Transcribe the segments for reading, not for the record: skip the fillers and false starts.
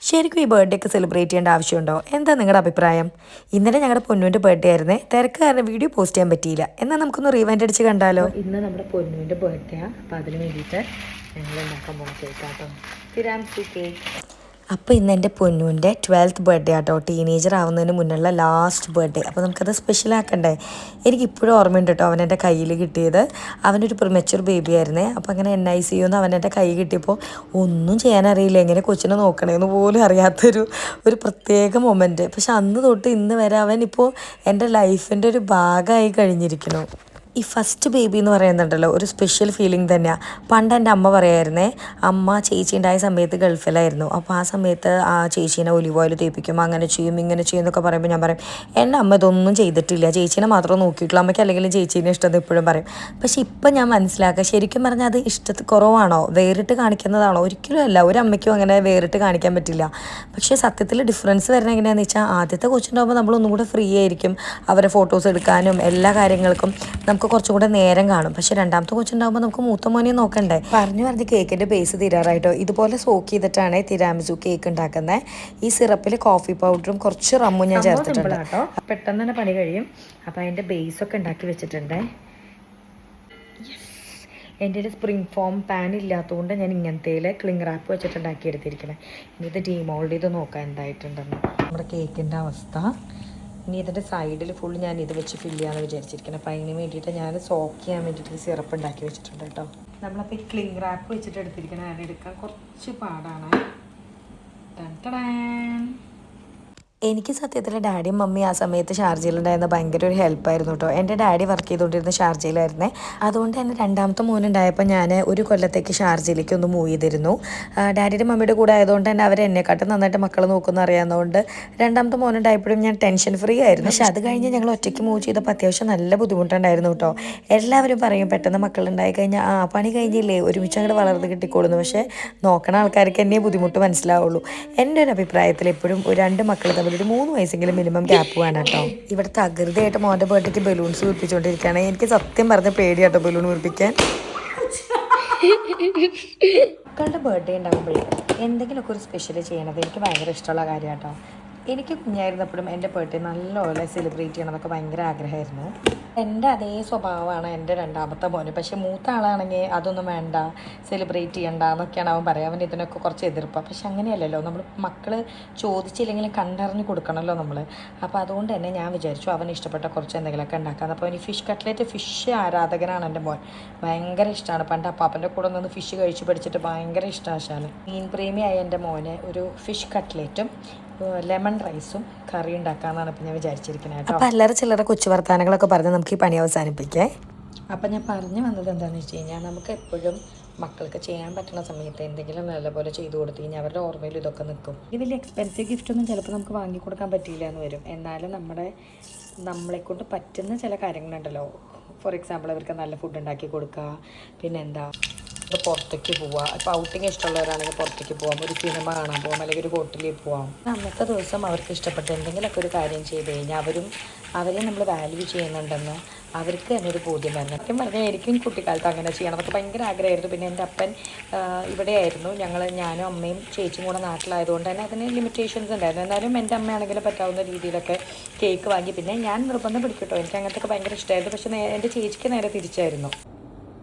ശരിക്കും ഈ ബർത്ത്ഡേ ഒക്കെ സെലിബ്രേറ്റ് ചെയ്യേണ്ട ആവശ്യമുണ്ടോ? എന്താ നിങ്ങളുടെ അഭിപ്രായം? ഇന്നലെ ഞങ്ങളുടെ പൊന്നുവിൻ്റെ ബർത്ത്ഡേ ആയിരുന്നേ. തിരക്ക് കാരണം വീഡിയോ പോസ്റ്റ് ചെയ്യാൻ പറ്റിയില്ല. എന്നാൽ നമുക്കൊന്ന് റീവൈൻഡ് അടിച്ച് കണ്ടാലോ? ഇന്ന് നമ്മുടെ പൊന്നുവിൻ്റെ ബർത്ത്ഡേ ആണ്. അപ്പോൾ അതിന് വേണ്ടിയിട്ട് ഞങ്ങൾ ഉണ്ടാക്കാൻ പോകുന്ന കേക്കാട്ടോ, തിരാമിസു കേക്ക്. അപ്പോൾ ഇന്ന് എൻ്റെ പൊന്നുവിൻ്റെ 12th ബർത്ത്ഡേ ആട്ടോ. ടീനേജർ ആവുന്നതിന് മുന്നുള്ള ലാസ്റ്റ് ബർത്ത്ഡേ. അപ്പോൾ നമുക്കത് സ്പെഷ്യലാക്കണ്ടേ? എനിക്കിപ്പോഴും ഓർമ്മയുണ്ട് കേട്ടോ അവൻ എൻ്റെ കയ്യിൽ കിട്ടിയത്. അവനൊരു പ്രിമച്വർ ബേബി ആയിരുന്നേ. അപ്പോൾ അങ്ങനെ NICUന്ന് അവൻ എൻ്റെ കൈ കിട്ടിയപ്പോൾ ഒന്നും ചെയ്യാനറിയില്ല, എങ്ങനെ കൊച്ചിനെ നോക്കണമെന്ന് പോലും അറിയാത്തൊരു പ്രത്യേക മൊമെൻറ്റ്. പക്ഷെ അന്ന് തൊട്ട് ഇന്ന് വരെ അവൻ ഇപ്പോൾ എൻ്റെ ലൈഫിൻ്റെ ഒരു ഭാഗമായി കഴിഞ്ഞിരിക്കുന്നു. ഈ ഫസ്റ്റ് ബേബി എന്ന് പറയുന്നുണ്ടല്ലോ, ഒരു സ്പെഷ്യൽ ഫീലിംഗ് തന്നെയാണ്. പണ്ട് എൻ്റെ അമ്മ പറയായിരുന്നേ, അമ്മ ചേച്ചി ഉണ്ടായ സമയത്ത് ഗൾഫിലായിരുന്നു. അപ്പോൾ ആ സമയത്ത് ആ ചേച്ചീനെ ഒലിവ് ഓയിൽ തേപ്പിക്കും, അങ്ങനെ ചെയ്യും ഇങ്ങനെ ചെയ്യും എന്നൊക്കെ പറയുമ്പോൾ ഞാൻ പറയും, എൻ്റെ അമ്മ ഇതൊന്നും ചെയ്തിട്ടില്ല, ചേച്ചീനെ മാത്രം നോക്കിയിട്ടുള്ളൂ, അമ്മയ്ക്ക് അല്ലെങ്കിൽ ചേച്ചീനെ ഇഷ്ടം എപ്പോഴും പറയും. പക്ഷെ ഇപ്പം ഞാൻ മനസ്സിലാക്കുക, ശരിക്കും പറഞ്ഞാൽ അത് ഇഷ്ടത്തിൽ കുറവാണോ, വേറിട്ട് കാണിക്കുന്നതാണോ? ഒരിക്കലും അല്ല. ഒരു അമ്മയ്ക്കും അങ്ങനെ വേറിട്ട് കാണിക്കാൻ പറ്റില്ല. പക്ഷേ സത്യത്തിൽ ഡിഫറൻസ് വരുന്നത് എങ്ങനെയാണെന്ന് വെച്ചാൽ, ആദ്യത്തെ കൊച്ചുണ്ടാകുമ്പോൾ നമ്മളൊന്നും കൂടെ ഫ്രീ ആയിരിക്കും, അവരെ ഫോട്ടോസ് എടുക്കാനും എല്ലാ കാര്യങ്ങൾക്കും നമുക്ക് കുറച്ചും കൂടെ നേരം കാണും. പക്ഷെ രണ്ടാമത്തെ കൊച്ചുണ്ടാകുമ്പോൾ നമുക്ക് മൂത്ത മോനെ നോക്കണ്ടേ. പറഞ്ഞ് കേക്കിൻ്റെ ബേസ് തീരാറായിട്ടോ. ഇതുപോലെ സോക്ക് ചെയ്തിട്ടാണ് തിരാമിസു കേക്ക് ഉണ്ടാക്കുന്നത്. ഈ സിറപ്പിൽ കോഫി പൗഡറും കുറച്ച് റമ്മും ഞാൻ ചേർത്തിട്ടുണ്ട് കേട്ടോ. പെട്ടെന്ന് തന്നെ പണി കഴിയും. അപ്പോൾ അതിൻ്റെ ബേസൊക്കെ ഉണ്ടാക്കി വെച്ചിട്ടുണ്ട്. എൻ്റെ ഒരു സ്പ്രിംഗ് ഫോം പാൻ ഇല്ലാത്തതുകൊണ്ട് ഞാൻ ഇങ്ങനത്തെ ക്ലിങ് റാപ്പ് വെച്ചിട്ട് ഉണ്ടാക്കിയെടുത്തിരിക്കണേ. ഇനി ഇത് ഡീമോൾഡ് ചെയ്ത് നോക്കാൻ എന്തായിട്ടുണ്ടെന്ന്. നമ്മുടെ കേക്കിൻ്റെ അവസ്ഥ. ഇനി ഇതിൻ്റെ സൈഡിൽ ഫുൾ ഞാൻ ഇത് വെച്ച് ഫില്ല് ചെയ്യാമെന്ന് വിചാരിച്ചിരിക്കണം. അപ്പോൾ അതിന് വേണ്ടിയിട്ട് ഞാൻ സോക്ക് ചെയ്യാൻ വേണ്ടിയിട്ട് സിറപ്പ് ഉണ്ടാക്കി വെച്ചിട്ടുണ്ട് കേട്ടോ. നമ്മളപ്പോൾ ഈ ക്ലിങ് റാപ്പ് വെച്ചിട്ട് എടുത്തിരിക്കണം. അതിനെടുക്കാൻ കുറച്ച് പാടാണ്. എനിക്ക് സത്യത്തിൽ ഡാഡിയും മമ്മി ആ സമയത്ത് ഷാർജയിലുണ്ടായിരുന്ന ഭയങ്കര ഒരു ഹെൽപ്പായിരുന്നു കേട്ടോ. എൻ്റെ ഡാഡി വർക്ക് ചെയ്തുകൊണ്ടിരുന്ന ഷാർജയിലായിരുന്നേ. അതുകൊണ്ട് തന്നെ രണ്ടാമത്തെ മോനുണ്ടായപ്പോൾ ഞാൻ ഒരു കൊല്ലത്തേക്ക് ഷാർജയിലേക്ക് ഒന്ന് മൂവ് ചെയ്തിരുന്നു. ഡാഡിയുടെ മമ്മിയുടെ കൂടെ ആയതുകൊണ്ട് തന്നെ അവർ എന്നെക്കാട്ടും നന്നായിട്ട് മക്കളെ നോക്കുന്ന അറിയാവുന്നതുകൊണ്ട് രണ്ടാമത്തെ മോനുണ്ടായപ്പോഴും ഞാൻ ടെൻഷൻ ഫ്രീ ആയിരുന്നു. പക്ഷെ അത് കഴിഞ്ഞ് ഞങ്ങൾ ഒറ്റയ്ക്ക് മൂവ് ചെയ്തപ്പോൾ അത്യാവശ്യം നല്ല ബുദ്ധിമുട്ടുണ്ടായിരുന്നു കേട്ടോ. എല്ലാവരും പറയും പെട്ടെന്ന് മക്കളുണ്ടായി കഴിഞ്ഞാൽ പണി കഴിഞ്ഞില്ലേ, ഒരുമിച്ച് അങ്ങോട്ട് വളർന്ന് കിട്ടിക്കോളുന്നു. പക്ഷേ നോക്കണ ആൾക്കാർക്ക് എന്നെ ബുദ്ധിമുട്ട് മനസ്സിലാവുള്ളൂ. എൻ്റെ ഒരു അഭിപ്രായത്തിൽ എപ്പോഴും രണ്ട് മക്കൾ ഒരു 3 വയസ്സെങ്കിലും മിനിമം ഗ്യാപ്പ് വേണം കേട്ടോ. ഇവിടെ തകൃതിയായിട്ട് മോൻ്റെ ബർത്ത്ഡേക്ക് ബലൂൺസ് വീർപ്പിച്ചുകൊണ്ടിരിക്കുകയാണ്. എനിക്ക് സത്യം പറഞ്ഞ പേടിയാട്ടോ ബലൂൺ വീർപ്പിക്കാൻ. മക്കളുടെ ബർത്ത്ഡേ ഉണ്ടാകുമ്പോഴേ എന്തെങ്കിലുമൊക്കെ ഒരു സ്പെഷ്യൽ ചെയ്യണത് എനിക്ക് ഭയങ്കര ഇഷ്ടമുള്ള കാര്യം കേട്ടോ. എനിക്ക് കുഞ്ഞായിരുന്നപ്പോഴും എൻ്റെ ബർത്ത്ഡേ നല്ലപോലെ സെലിബ്രേറ്റ് ചെയ്യണമെന്നൊക്കെ ഭയങ്കര ആഗ്രഹമായിരുന്നു. എൻ്റെ അതേ സ്വഭാവമാണ് എൻ്റെ രണ്ടാമത്തെ മോന്. പക്ഷേ മൂത്ത ആളാണെങ്കിൽ അതൊന്നും വേണ്ട, സെലിബ്രേറ്റ് ചെയ്യണ്ട എന്നൊക്കെയാണ് അവൻ പറയുക. അവൻ ഇതിനൊക്കെ കുറച്ച് എതിർപ്പാണ്. പക്ഷെ അങ്ങനെയല്ലല്ലോ, നമ്മൾ മക്കൾ ചോദിച്ചില്ലെങ്കിലും കണ്ടറിഞ്ഞ് കൊടുക്കണമല്ലോ നമ്മൾ. അപ്പോൾ അതുകൊണ്ട് തന്നെ ഞാൻ വിചാരിച്ചു അവന് ഇഷ്ടപ്പെട്ട കുറച്ച് എന്തെങ്കിലുമൊക്കെ ഉണ്ടാക്കാം. അപ്പോൾ അവന് ഫിഷ് കട്ട്ലേറ്റ്, ഫിഷ് ആരാധകനാണ് എൻ്റെ മോൻ. ഭയങ്കര ഇഷ്ടമാണ്. പണ്ട് അപ്പാപ്പൻ്റെ കൂടെ നിന്ന് ഫിഷ് കഴിച്ച് പഠിച്ചിട്ട് ഭയങ്കര ഇഷ്ടമാണ്. മീൻ പ്രേമിയായ എൻ്റെ മോന് ഒരു ഫിഷ് കട്ട്ലേറ്റും ലെമൺ റൈസും കറി ഉണ്ടാക്കാമെന്നാണ് ഇപ്പം ഞാൻ വിചാരിച്ചിരിക്കുന്നത് കേട്ടോ. അപ്പോൾ എല്ലാവരും ചില്ലറ കൊച്ചു വർത്താനങ്ങളൊക്കെ പറഞ്ഞ് നമുക്ക് ഈ പണി അവസാനിപ്പിക്കേ. അപ്പം ഞാൻ പറഞ്ഞു വന്നത് എന്താണെന്ന് വെച്ച് കഴിഞ്ഞാൽ, നമുക്ക് എപ്പോഴും മക്കൾക്ക് ചെയ്യാൻ പറ്റുന്ന സമയത്ത് എന്തെങ്കിലും നല്ലപോലെ ചെയ്തു കൊടുത്തു കഴിഞ്ഞാൽ അവരുടെ ഓർമ്മയിൽ ഇതൊക്കെ നിൽക്കും. ഇത് വലിയ എക്സ്പെൻസീവ് ഗിഫ്റ്റൊന്നും ചിലപ്പോൾ നമുക്ക് വാങ്ങിക്കൊടുക്കാൻ പറ്റിയില്ല എന്ന് വരും. എന്നാലും നമ്മളെക്കൊണ്ട് പറ്റുന്ന ചില കാര്യങ്ങളുണ്ടല്ലോ. ഫോർ എക്സാമ്പിൾ അവർക്ക് നല്ല ഫുഡ് ഉണ്ടാക്കി കൊടുക്കുക, പിന്നെന്താ പുറത്തേക്ക് പോവുക. ഇപ്പോൾ ഔട്ടിങ് ഇഷ്ടമുള്ളവരാണെങ്കിൽ പുറത്തേക്ക് പോകാം, ഒരു സിനിമ കാണാൻ പോകാം, അല്ലെങ്കിൽ ഒരു ഹോട്ടലിൽ പോകാം. അന്നത്തെ ദിവസം അവർക്ക് ഇഷ്ടപ്പെട്ട എന്തെങ്കിലുമൊക്കെ ഒരു കാര്യം ചെയ്ത് കഴിഞ്ഞാൽ അവരെ നമ്മൾ വാല്യൂ ചെയ്യുന്നുണ്ടെന്ന് അവർക്ക് തന്നെ ഒരു ബോധ്യം വരണം. സത്യം പറഞ്ഞാൽ എനിക്കും കുട്ടിക്കാലത്ത് അങ്ങനെ ചെയ്യണം എന്നൊക്കെ ഭയങ്കര ആഗ്രഹമായിരുന്നു. പിന്നെ എൻ്റെ അപ്പൻ ഇവിടെയായിരുന്നു. ഞാനും അമ്മയും ചേച്ചിയും കൂടെ നാട്ടിലായതുകൊണ്ട് തന്നെ അതിന് ലിമിറ്റേഷൻസ് ഉണ്ടായിരുന്നു. എന്നാലും എൻ്റെ അമ്മയാണെങ്കിലും പറ്റാവുന്ന രീതിയിലൊക്കെ കേക്ക് വാങ്ങി. പിന്നെ ഞാൻ നിർബന്ധം പിടിക്കട്ടോ, എനിക്ക് അങ്ങനത്തെ ഭയങ്കര ഇഷ്ടമായിരുന്നു. പക്ഷേ എൻ്റെ ചേച്ചിക്ക് നേരെ തിരിച്ചായിരുന്നു.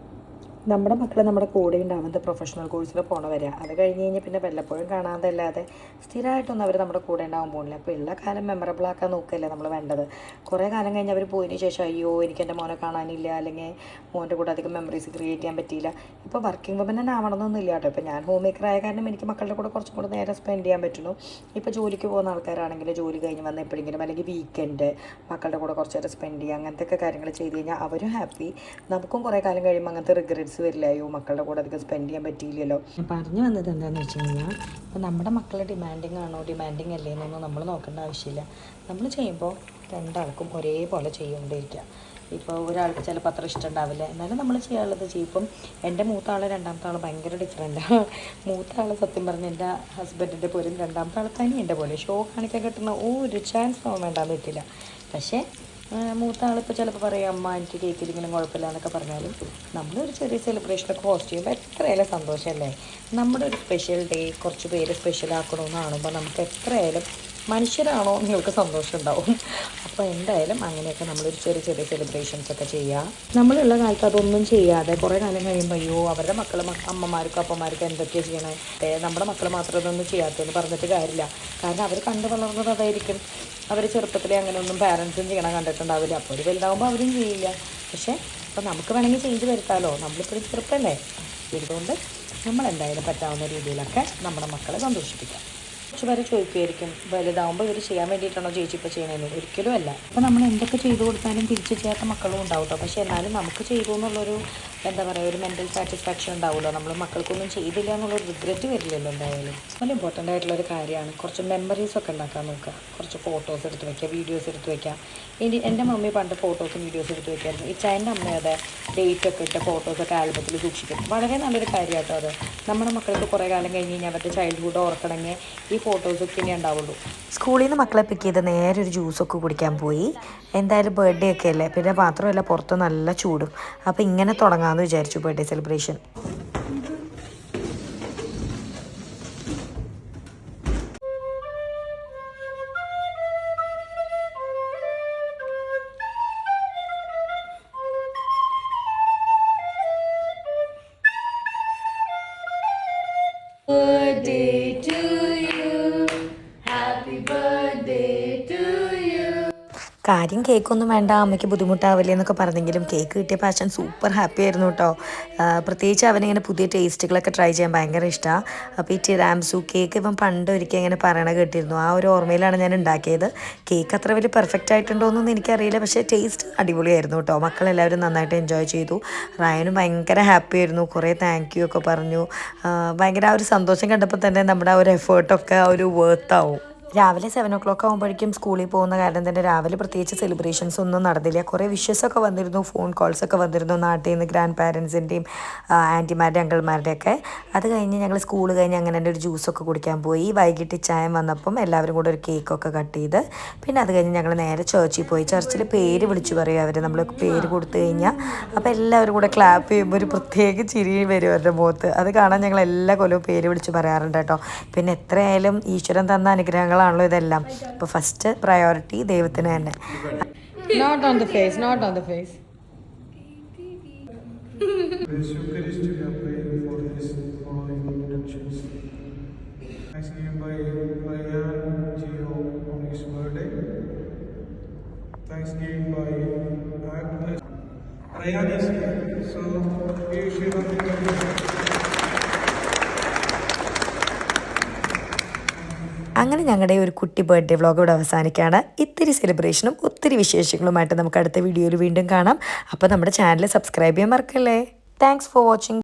നമ്മുടെ മക്കൾ നമ്മുടെ കൂടെ ഉണ്ടാവുന്നത് പ്രൊഫഷണൽ കോഴ്സിൽ പോകണവരെ. അത് കഴിഞ്ഞ് കഴിഞ്ഞാൽ പിന്നെ വല്ലപ്പോഴും കാണാതല്ലാതെ സ്ഥിരമായിട്ടൊന്നും അവർ നമ്മുടെ കൂടെ ഉണ്ടാകാൻ പോകുന്നില്ല. അപ്പോൾ ഉള്ള കാലം മെമ്മറബിൾ ആക്കാൻ നോക്കുകയല്ലേ നമ്മൾ വേണ്ടത്. കുറേ കാലം കഴിഞ്ഞ് അവർ പോയതിന് ശേഷം അയ്യോ എനിക്ക് എൻ്റെ മോനെ കാണാനില്ല, അല്ലെങ്കിൽ മോൻ്റെ കൂടെ അധികം മെമ്മറീസ് ക്രിയേറ്റ് ചെയ്യാൻ പറ്റിയില്ല. ഇപ്പോൾ വർക്കിംഗ് വുമൻ തന്നെ ആവണമെന്നൊന്നും ഇല്ല കേട്ടോ. ഇപ്പോൾ ഞാൻ ഹോം മേക്കർ ആയ കാരണം എനിക്ക് മക്കളുടെ കൂടെ കുറച്ചും കൂടെ നേരം സ്പെൻഡ് ചെയ്യാൻ പറ്റുന്നു. ഇപ്പോൾ ജോലിക്ക് പോകുന്ന ആൾക്കാരാണെങ്കിൽ ജോലി കഴിഞ്ഞ് വന്ന് എപ്പോഴെങ്കിലും അല്ലെങ്കിൽ വീക്കെൻഡ് മക്കളുടെ കൂടെ കുറച്ച് നേരം സ്പെൻഡ് ചെയ്യുക, അങ്ങനത്തെ കാര്യങ്ങൾ ചെയ്ത് കഴിഞ്ഞാൽ അവരും ഹാപ്പി. നമുക്കും കുറേ കാലം കഴിയുമ്പോൾ അങ്ങനത്തെ റിഗ്രറ്റ്സ് വരില്ലയോ, മക്കളുടെ കൂടെ അധികം സ്പെൻഡ് ചെയ്യാൻ പറ്റിയില്ലല്ലോ. ഞാൻ പറഞ്ഞു വന്നത് എന്താണെന്ന് വെച്ച് കഴിഞ്ഞാൽ, ഇപ്പോൾ നമ്മുടെ മക്കൾ ഡിമാൻഡിങ് ആണോ ഡിമാൻഡിങ് അല്ലേ എന്നൊന്നും നമ്മൾ നോക്കേണ്ട ആവശ്യമില്ല. നമ്മൾ ചെയ്യുമ്പോൾ രണ്ടാൾക്കും ഒരേപോലെ ചെയ്തുകൊണ്ടിരിക്കുക. ഇപ്പോൾ ഒരാൾക്ക് ചിലപ്പോൾ അത്ര ഇഷ്ടം ഉണ്ടാവില്ല, എന്നാലും നമ്മൾ ചെയ്യാനുള്ളത് ചെയ്യും. ഇപ്പം എൻ്റെ മൂത്ത ആൾ രണ്ടാമത്തെ ആൾ ഭയങ്കര ഡിഫറെൻറ്റാണ്. മൂത്ത ആൾ സത്യം പറഞ്ഞ് എൻ്റെ ഹസ്ബൻഡിൻ്റെ പോലും, രണ്ടാമത്തെ ആൾ തന്നെ എൻ്റെ പോലെ ഷോ കാണിക്കാൻ കിട്ടുന്ന ഒരു ചാൻസ് വേണ്ടാന്ന് പറ്റില്ല. പക്ഷേ മൂത്ത ആളിപ്പോൾ ചിലപ്പോൾ പറയും അമ്മ എനിക്ക് കേക്കിലിങ്ങനെ കുഴപ്പമില്ല എന്നൊക്കെ പറഞ്ഞാലും നമ്മളൊരു ചെറിയ സെലിബ്രേഷനൊക്കെ ഹോസ്റ്റ് ചെയ്യുമ്പോൾ എത്രയായാലും സന്തോഷമല്ലേ. നമ്മുടെ ഒരു സ്പെഷ്യൽ ഡേ കുറച്ച് പേര് സ്പെഷ്യലാക്കണമെന്ന് കാണുമ്പോൾ നമുക്ക് എത്രയായാലും മനുഷ്യരാണോ നിങ്ങൾക്ക് സന്തോഷം ഉണ്ടാവും. അപ്പോൾ എന്തായാലും അങ്ങനെയൊക്കെ നമ്മളൊരു ചെറിയ ചെറിയ സെലിബ്രേഷൻസ് ഒക്കെ ചെയ്യുക. നമ്മളുള്ള കാലത്ത് അതൊന്നും ചെയ്യാതെ കുറേ കാലം കഴിയുമ്പോൾ അയ്യോ അവരുടെ മക്കൾ അമ്മമാർക്കും അപ്പന്മാർക്കും എന്തൊക്കെയാണ് ചെയ്യണേ, നമ്മുടെ മക്കൾ മാത്രം ഇതൊന്നും ചെയ്യാത്തതെന്ന് പറഞ്ഞിട്ട് കാര്യമില്ല. കാരണം അവർ കണ്ടു വളർന്നത് അതായിരിക്കും. അവർ ചെറുപ്പത്തിലെ അങ്ങനെ ഒന്നും പാരൻസും ചെയ്യണം കണ്ടിട്ടുണ്ടാവില്ല. അപ്പോൾ ഒരു വലുതാവുമ്പോൾ അവരും ചെയ്യില്ല. പക്ഷേ അപ്പോൾ നമുക്ക് വേണമെങ്കിൽ ചേഞ്ച് വരുത്താമല്ലോ, നമ്മളിപ്പോഴും ചെറുപ്പമല്ലേ. ഇതുകൊണ്ട് നമ്മളെന്തായാലും പറ്റാവുന്ന രീതിയിലൊക്കെ നമ്മുടെ മക്കളെ സന്തോഷിപ്പിക്കാം. കുറച്ച് പേര് ചോദിക്കുമായിരിക്കും വലുതാവുമ്പോൾ ഇവർ ചെയ്യാൻ വേണ്ടിയിട്ടാണോ ചേച്ചി ഇപ്പോൾ ചെയ്യണമെന്ന്. ഒരിക്കലും അല്ല. അപ്പോൾ നമ്മൾ എന്തൊക്കെ ചെയ്തു കൊടുത്താലും തിരിച്ച് ചെയ്യാത്ത മക്കളും ഉണ്ടാവും കേട്ടോ. പക്ഷേ എന്നാലും നമുക്ക് ചെയ്തു എന്നുള്ളൊരു എന്താ പറയുക ഒരു മെൻ്റൽ സാറ്റിസ്ഫാക്ഷൻ ഉണ്ടാവുമല്ലോ. നമ്മൾ മക്കൾക്കൊന്നും ചെയ്തില്ല എന്നുള്ളൊരു റിഗ്രറ്റ് വരില്ലല്ലോ എന്തായാലും. വളരെ ഇമ്പോർട്ടൻ്റ് ആയിട്ടുള്ളൊരു കാര്യമാണ്. കുറച്ച് മെമ്മറീസൊക്കെ ഉണ്ടാക്കാൻ നോക്കുക. കുറച്ച് ഫോട്ടോസ് എടുത്ത് വയ്ക്കുക, വീഡിയോസ് എടുത്ത് വയ്ക്കുക. എൻ്റെ മമ്മി പണ്ട് ഫോട്ടോസും വീഡിയോസും എടുത്ത് വയ്ക്കായിരുന്നു. ഇച്ചായൻ്റെ അമ്മയുടെ ഡേറ്റൊക്കെ ഇട്ട ഫോട്ടോസൊക്കെ ആൽബത്തിൽ സൂക്ഷിക്കും. വളരെ നല്ലൊരു കാര്യമായിട്ടോ അത്. നമ്മുടെ മക്കൾക്ക് കുറേ കാലം കഴിഞ്ഞ് കഴിഞ്ഞാൽ അവരുടെ ചൈൽഡ്ഹുഡ് ഓർക്കണമെങ്കിൽ ഈ ഫോട്ടോസൊക്കെ ഇനി ഉണ്ടാവുള്ളൂ. സ്കൂളിൽ നിന്ന് മക്കളെ പിക്ക് ചെയ്ത് നേരെ ഒരു ജ്യൂസൊക്കെ കുടിക്കാൻ പോയി. എന്തായാലും ബർത്ത്ഡേ ഒക്കെ അല്ലേ, പിന്നെ മാത്രമല്ല പുറത്ത് നല്ല ചൂടും. അപ്പോൾ ഇങ്ങനെ തുടങ്ങാമെന്ന് വിചാരിച്ചു birthday celebration. Birthday to you, happy birthday to you. കാര്യം കേക്കൊന്നും വേണ്ട, അമ്മയ്ക്ക് ബുദ്ധിമുട്ടാവില്ലേ എന്നൊക്കെ പറഞ്ഞെങ്കിലും കേക്ക് കിട്ടിയപ്പോൾ അച്ഛൻ സൂപ്പർ ഹാപ്പി ആയിരുന്നു കേട്ടോ. പ്രത്യേകിച്ച് അവനിങ്ങനെ പുതിയ ടേസ്റ്റുകളൊക്കെ ട്രൈ ചെയ്യാൻ ഭയങ്കര ഇഷ്ടമാണ്. അപ്പോൾ ഈ ടിറാംസു കേക്ക് ഇവൻ പണ്ട് ഒരിക്കൽ ഇങ്ങനെ പറയണ കേട്ടിരുന്നു. ആ ഒരു ഓർമ്മയിലാണ് ഞാൻ ഉണ്ടാക്കിയത്. കേക്ക് അത്ര വലിയ പെർഫെക്റ്റ് ആയിട്ടുണ്ടോയെന്നൊന്നും എനിക്കറിയില്ല, പക്ഷേ ടേസ്റ്റ് അടിപൊളിയായിരുന്നു കേട്ടോ. മക്കളെല്ലാവരും നന്നായിട്ട് എൻജോയ് ചെയ്തു. റയനും ഭയങ്കര ഹാപ്പി ആയിരുന്നു, കുറേ താങ്ക് യു ഒക്കെ പറഞ്ഞു. ഭയങ്കര ആ ഒരു സന്തോഷം കണ്ടപ്പോൾ തന്നെ നമ്മുടെ ആ ഒരു എഫേർട്ടൊക്കെ ആ ഒരു വേർത്താവും. രാവിലെ 7 ആകുമ്പോഴേക്കും സ്കൂളിൽ പോകുന്ന കാരണം തന്നെ രാവിലെ പ്രത്യേകിച്ച് സെലിബ്രേഷൻസ് ഒന്നും നടന്നില്ല. കുറേ വിഷസൊക്കെ വന്നിരുന്നു, ഫോൺ കോൾസൊക്കെ വന്നിരുന്നു നാട്ടിൽ നിന്ന്, ഗ്രാൻഡ് പാരൻസിൻ്റെയും ആൻറ്റിമാരുടെ അങ്കിൾമാരുടെയൊക്കെ. അത് കഴിഞ്ഞ് ഞങ്ങൾ സ്കൂൾ കഴിഞ്ഞ് അങ്ങനെ ഒരു ജ്യൂസൊക്കെ കുടിക്കാൻ പോയി. വൈകിട്ട് ചായം വന്നപ്പം എല്ലാവരും കൂടെ ഒരു കേക്കൊക്കെ കട്ട് ചെയ്ത് പിന്നെ അത് കഴിഞ്ഞ് ഞങ്ങൾ നേരെ ചർച്ചിൽ പോയി. ചർച്ചിൽ പേര് വിളിച്ചു പറയും അവർ, നമ്മൾ പേര് കൊടുത്തു കഴിഞ്ഞാൽ അപ്പോൾ എല്ലാവരും കൂടെ ക്ലാപ്പ് ചെയ്യുമ്പോൾ ഒരു പ്രത്യേക ചിരി വരും അവരുടെ മുഖത്ത്. അത് കാണാൻ ഞങ്ങൾ എല്ലാ കൊല്ലവും പേര് വിളിച്ച് പറയാറുണ്ട് കേട്ടോ. പിന്നെ എത്രയായാലും ഈശ്വരൻ തന്ന അനുഗ്രഹങ്ങളാണല്ലോ ഇതെല്ലാം. അപ്പോൾ ഫസ്റ്റ് പ്രയോറിറ്റി ദൈവത്തിന് തന്നെ. Not on the face, not on the face. This Eucharist we are praying for his following intentions. Thanksgiving by Ryan Gio on his birthday. Thanksgiving by Agnes. Ryan is here, so we should have അങ്ങനെ ഞങ്ങളുടെ ഒരു കുട്ടി birthday vlog ഇവിടെ അവസാനിക്കുകയാണ്. ഇത്തിരി സെലിബ്രേഷനും ഒത്തിരി വിശേഷങ്ങളുമായിട്ട് നമുക്ക് അടുത്ത വീഡിയോയിൽ വീണ്ടും കാണാം. അപ്പോൾ നമ്മുടെ ചാനൽ സബ്സ്ക്രൈബ് ചെയ്യാൻ മറക്കല്ലേ. Thanks for watching.